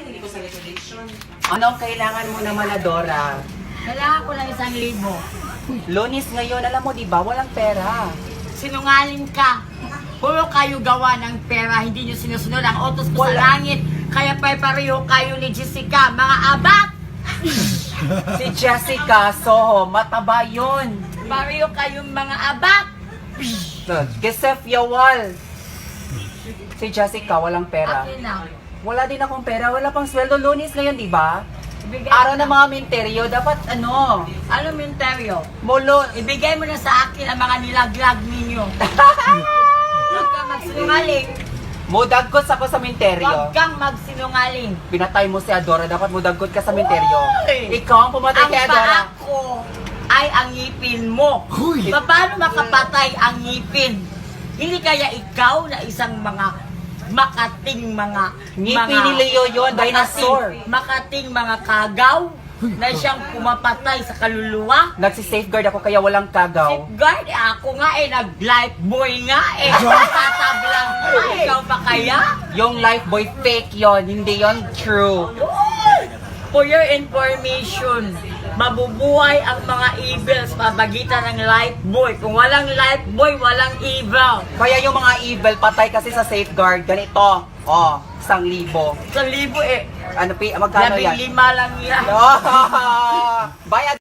hindi ko sa resolution. Anong kailangan mo naman, Adora? Kailangan ko lang 1,000. Lunis ngayon, alam mo, di ba? Walang pera. Sinungaling ka. Puro kayo gawa ng pera, hindi nyo sinusunod ang utos ko sa langit. Kaya pareho kayo ni Jessica, mga abak! Si Jessica Soho, mataba yun. Pareho kayong mga abak! Kesef Yawal. Si Jessica, walang pera. Akin na. Wala din akong pera, wala pang sweldo. Lunis ngayon, di ba? Ibigay Araw mo ng mga menteryo, dapat ano, Ano menteryo? mulo. Ibigay mo na sa akin ang mga nilaglag ninyo. Huwag kang magsinungaling. Mudagkot ako sa menteryo. Huwag kang magsinungaling. Pinatay mo si Adora, dapat mudagkot ka sa menteryo. Uy! Ikaw ang pumatay Ang kay Adora. paa ko ay ang ngipin mo. Huy! Paano makapatay ang ngipin? Hindi kaya ikaw na isang mga makating mga Ngipin ni Leo yun, dinosaur. Makating mga kagaw na siyang pumapatay sa kaluluwa. Nagsi-safeguard ako kaya walang kagaw. Safeguard, ako nga nag-life boy nga tatablang mo, ikaw pa kaya? Yung Lifebuoy fake yon, hindi yon true. For your information, mabubuhay ang mga evils sa pagitan ng Lifebuoy. Kung walang Lifebuoy, walang evil. Kaya yung mga evil patay kasi sa safeguard. Ganito, 1,000. 1,000 Ano, magkano yan? 15 lang yan. Bayad.